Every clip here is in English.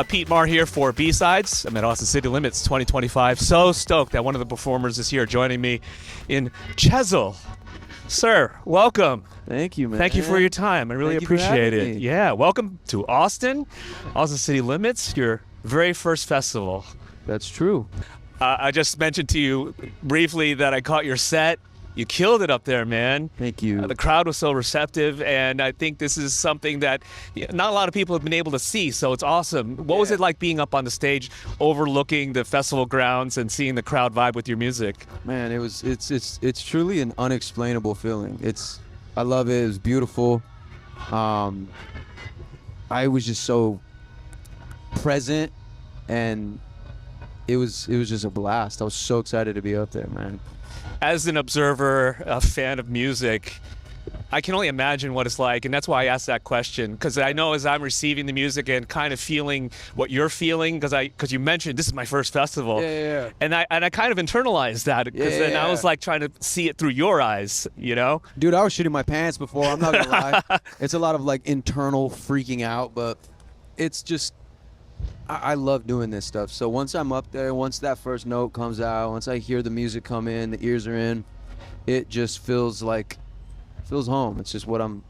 Pete Marr here for B-Sides. I'm at Austin City Limits 2025. So stoked that one of the performers is here joining me in Chezile. Sir, welcome. Thank you, man. Thank you for your time. I really appreciate it. Me. Yeah, welcome to Austin City Limits, your very first festival. That's true. I just mentioned to you briefly that I caught your set. You killed it up there, man. Thank you. The crowd was so receptive, and I think this is something that not a lot of people have been able to see, so it's awesome. What was it like being up on the stage, overlooking the festival grounds and seeing the crowd vibe with your music? Man, it's truly an unexplainable feeling. I love it. It was beautiful. I was just so present, and it was just a blast. I was so excited to be up there, man. As an observer, a fan of music, I can only imagine what it's like, and that's why I asked that question, because I know as I'm receiving the music and kind of feeling what you're feeling, because you mentioned this is my first festival, and I kind of internalized that, because then I was like trying to see it through your eyes, you know? Dude, I was shitting my pants before. I'm not gonna lie. It's a lot of like internal freaking out, but it's just I love doing this stuff. So once I'm up there, once that first note comes out, once I hear the music come in, the ears are in, it just feels home. It's just what I'm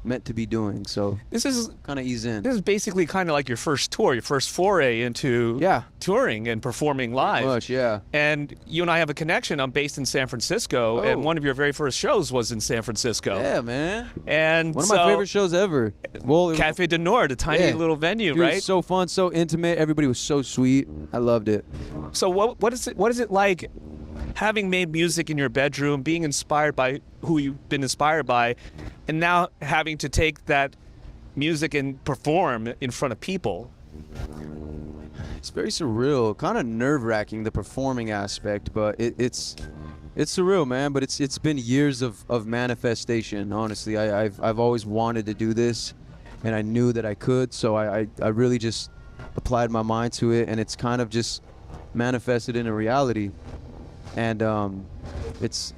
meant to be doing. So this is kind of ease in. This is basically kind of like your first tour, your first foray into touring and performing live. Much, yeah. And you and I have a connection. I'm based in San Francisco, and one of your very first shows was in San Francisco. Yeah, man. And one of my favorite shows ever. Well, Cafe du Nord, a tiny little venue, dude, right? It was so fun, so intimate. Everybody was so sweet. I loved it. So what is it like, having made music in your bedroom, being inspired by who you've been inspired by, and now having to take that music and perform in front of people? It's very surreal, kind of nerve-wracking, the performing aspect, but it's surreal, man. But it's been years of manifestation. Honestly, I've always wanted to do this, and I knew that I could. So I really just applied my mind to it, and it's kind of just manifested into reality. And it's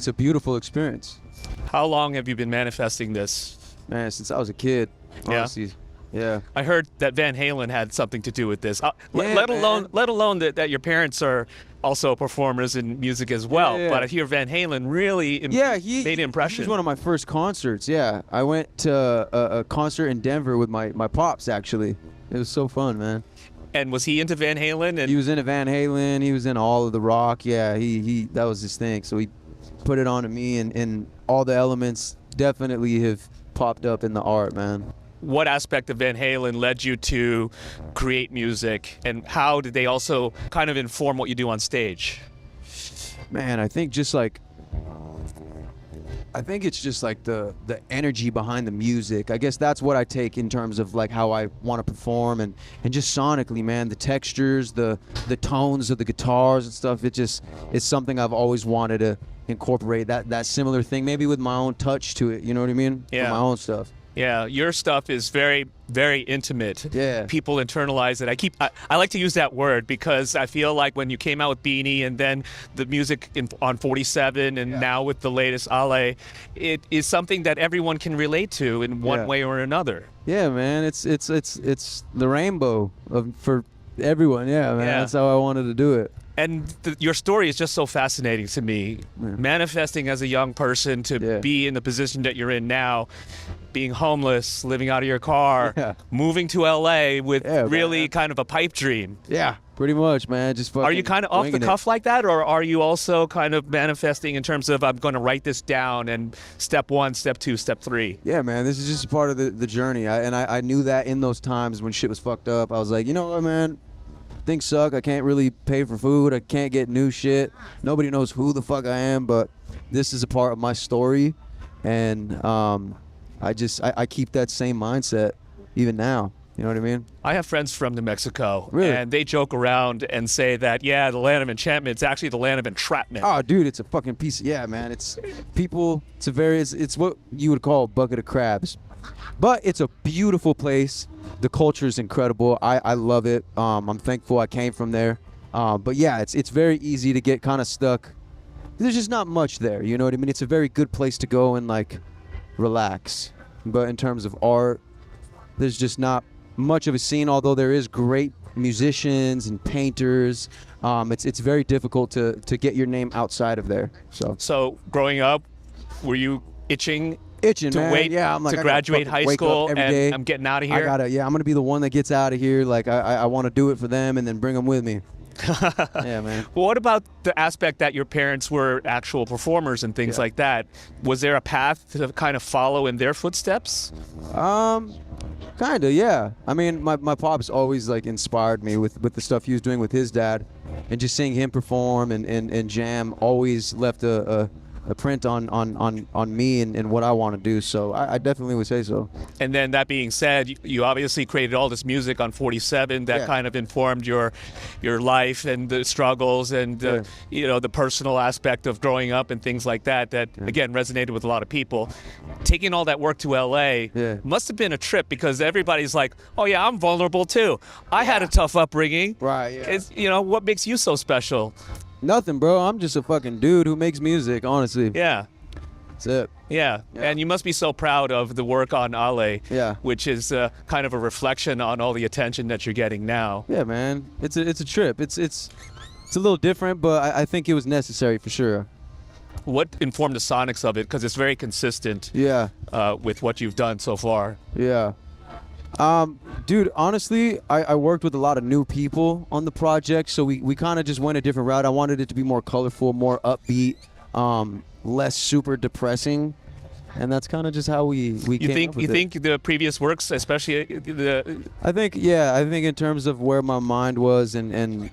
a beautiful experience. How long have you been manifesting this? Man, since I was a kid, honestly. Yeah. I heard that Van Halen had something to do with this. Let alone that your parents are also performers in music as well. But I hear Van Halen really made an impression. He was one of my first concerts. Yeah, I went to a concert in Denver with my pops. Actually, it was so fun, man. And was he into Van Halen? And he was into Van Halen. He was into all of the rock. Yeah, he that was his thing. So he put it on to me, and all the elements definitely have popped up in the art, man. What aspect of Van Halen led you to create music, and how did they also kind of inform what you do on stage? Man, I think it's just like the energy behind the music. I guess that's what I take in terms of like how I want to perform, and just sonically, man, the textures, the tones of the guitars and stuff. It's something I've always wanted to incorporate, that similar thing, maybe with my own touch to it. You know what I mean? Yeah. For my own stuff. Yeah, your stuff is very, very intimate. Yeah. People internalize it. I like to use that word because I feel like when you came out with Beanie, and then the music on 47, and now with the latest Ale, it is something that everyone can relate to in one way or another. Yeah, man. It's the rainbow for everyone. Yeah, man. That's how I wanted to do it. And your story is just so fascinating to me. Manifesting as a young person to be in the position that you're in now, being homeless, living out of your car, moving to LA with really kind of a pipe dream. Yeah, pretty much, man. Just fucking. Are you kind of off the cuff like that, or are you also kind of manifesting in terms of, I'm going to write this down, and step 1, step 2, step 3? Yeah, man. This is just a part of the journey. I knew that in those times when shit was fucked up. I was like, you know what, man? Things suck. I can't really pay for food. I can't get new shit. Nobody knows who the fuck I am, but this is a part of my story, and I keep that same mindset even now. You know what I mean? I have friends from New Mexico, really? And they joke around and say that, the land of enchantment is actually the land of entrapment. Oh, dude, it's a fucking piece. Man. It's what you would call a bucket of crabs. But it's a beautiful place. The culture is incredible. I love it. I'm thankful I came from there. But yeah, it's very easy to get kind of stuck. There's just not much there. You know what I mean? It's a very good place to go and like relax. But in terms of art, there's just not much of a scene, although there is great musicians and painters. It's very difficult to get your name outside of there. So growing up, were you itching to man. wait yeah, I'm like, to I gotta graduate fucking high wake up school every and day. I'm getting out of I'm here? gonna be the one that gets out of here. Like I want to do it for them and then bring them with me. Yeah, man. Well, what about the aspect that your parents were actual performers and things like that? Was there a path to kind of follow in their footsteps? Kinda, yeah. I mean, my pops always like inspired me with the stuff he was doing with his dad, and just seeing him perform and jam always left a print on me and what I want to do. So I definitely would say so. And then that being said, you obviously created all this music on 47 that kind of informed your life and the struggles and the personal aspect of growing up and things like that. That again resonated with a lot of people. Taking all that work to LA must have been a trip, because everybody's like, "Oh yeah, I'm vulnerable too. I had a tough upbringing." Right. Yeah. It's, what makes you so special? Nothing, bro. I'm just a fucking dude who makes music, honestly. Yeah. That's it. Yeah, and you must be so proud of the work on Ale, which is kind of a reflection on all the attention that you're getting now. Yeah, man. It's a trip. It's a little different, but I think it was necessary for sure. What informed the sonics of it? Because it's very consistent with what you've done so far. Yeah. Dude, honestly, I worked with a lot of new people on the project, so we kind of just went a different route. I wanted it to be more colorful, more upbeat, less super depressing, and that's kind of just how we came up with it. You think the previous works, especially I think in terms of where my mind was, and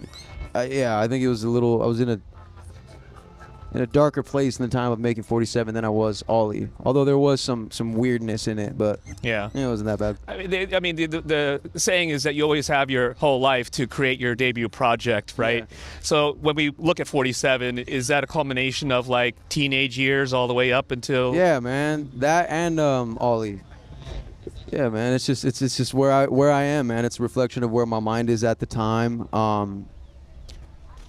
I think it was I was in a darker place in the time of making 47 than I was Ollie. Although there was some weirdness in it, but it wasn't that bad. I mean, the saying is that you always have your whole life to create your debut project, right? Yeah. So when we look at 47, is that a culmination of like teenage years all the way up until? Yeah, man, that and Ollie. Yeah, man, it's just where I am, man. It's a reflection of where my mind is at the time.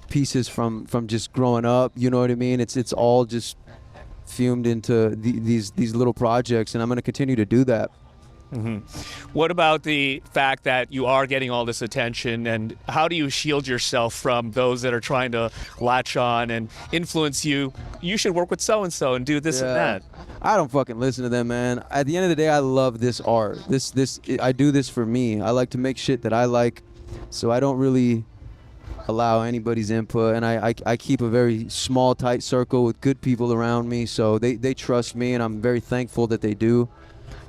Pieces from just growing up, you know what I mean? It's all just fumed into these little projects, and I'm going to continue to do that. Mm-hmm. What about the fact that you are getting all this attention, and how do you shield yourself from those that are trying to latch on and influence you? You should work with so-and-so and do this and that. I don't fucking listen to them, man. At the end of the day, I love this art. I do this for me. I like to make shit that I like, so I don't really allow anybody's input, and I keep a very small, tight circle with good people around me, so they trust me, and I'm very thankful that they do.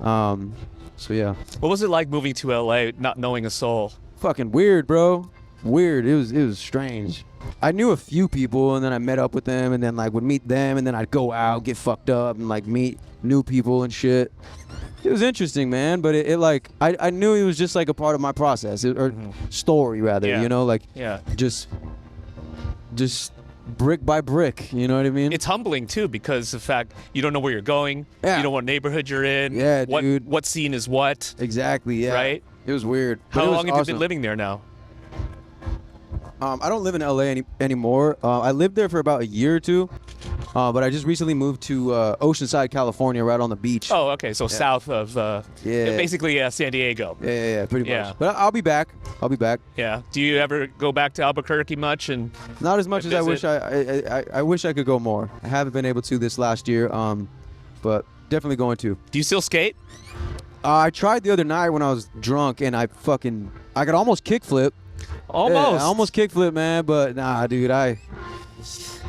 So yeah. What was it like moving to LA, not knowing a soul? Fucking weird, bro. Weird. It was strange. I knew a few people, and then I met up with them, and then like would meet them, and then I'd go out, get fucked up, and like meet new people and shit. It was interesting, man, but it like I knew it was just like a part of my process, or story rather, you know, like just brick by brick, you know what I mean? It's humbling too, because the fact you don't know where you're going, you don't know what neighborhood you're in, dude. What scene is what. Exactly, yeah. Right? It was weird. How long have you been living there now? I don't live in LA anymore. I lived there for about a year or two, but I just recently moved to Oceanside, California, right on the beach. Oh, okay. So south of basically San Diego. Yeah, pretty much. But I'll be back. Yeah. Do you ever go back to Albuquerque much? And not as much as I wish. I wish I could go more. I haven't been able to this last year, but definitely going to. Do you still skate? I tried the other night when I was drunk, and I could almost kickflip. Almost. Yeah, I almost kickflip, man, but nah, dude, I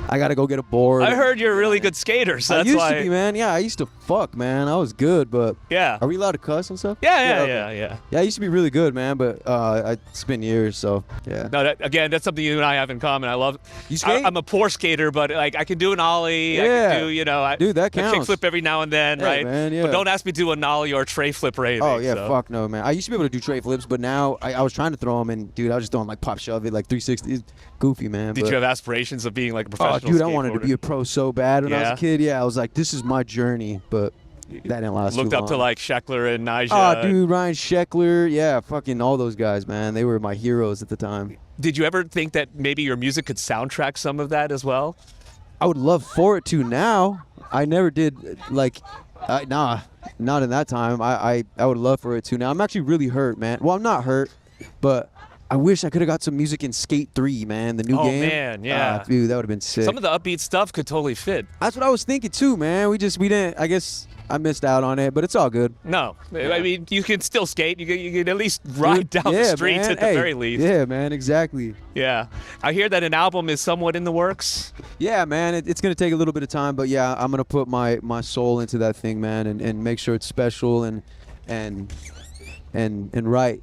gotta go get a board. I heard you're a really good skater, so that's why. I used to be, man. Yeah, I used to fuck, man. I was good, but are we allowed to cuss and stuff? Yeah. Yeah, I used to be really good, man, but it's been years, so yeah. No, that's something you and I have in common. I love. You skate? I'm a poor skater, but like I can do an ollie. Yeah. I can do, dude, that counts. A kickflip every now and then, right? Man, yeah. But don't ask me to do a nollie or a tray flip or anything. Oh yeah, so. Fuck no, man. I used to be able to do tray flips, but now I was trying to throw them, and dude, I was just throwing like pop shove it, like 360. It's goofy, man. Did you have aspirations of being like a professional? Oh, dude, I wanted to be a pro so bad when I was a kid. Yeah, I was like, this is my journey, but that didn't last too long. Looked up to like Sheckler and Nija. Oh, dude, Ryan Sheckler. Yeah, fucking all those guys, man. They were my heroes at the time. Did you ever think that maybe your music could soundtrack some of that as well? I would love for it to now. I never did, like, Nah, not in that time. I would love for it to. Now I'm actually really hurt, man. Well, I'm not hurt, but I wish I could have got some music in Skate 3, man. The new Oh, game. man, yeah. Dude, that would have been sick. Some of the upbeat stuff could totally fit. That's what I was thinking too, man. We didn't. I guess I missed out on it, but it's all good. No, I mean, you can still skate. You can at least ride down the Yeah, streets man. at the Hey, very least. Yeah, man. Exactly. Yeah. I hear that an album is somewhat in the works. Yeah, man. It's gonna take a little bit of time, but yeah, I'm gonna put my soul into that thing, man, and make sure it's special and right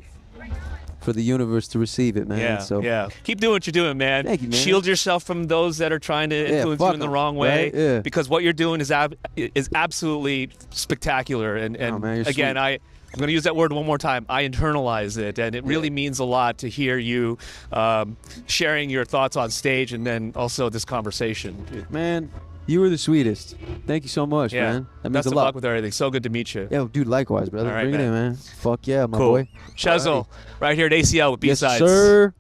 for the universe to receive it, man. Yeah, So yeah. Keep doing what you're doing, man. Thank you, man. Shield yourself from those that are trying to influence you fuck in the 'em, wrong way. right? Yeah. Because what you're doing is absolutely spectacular. And Oh, man, you're again, sweet. I'm going to use that word one more time. I internalize it, and it really means a lot to hear you sharing your thoughts on stage, and then also this conversation. Man, you were the sweetest. Thank you so much, Yeah. man. That means Best a of lot. luck with everything. So good to meet you. Yo, dude, likewise, brother. All right, Bring it man. in, man. Fuck yeah, my Cool. boy. Chezile, right here at ACL with Yes, B-Sides. sir.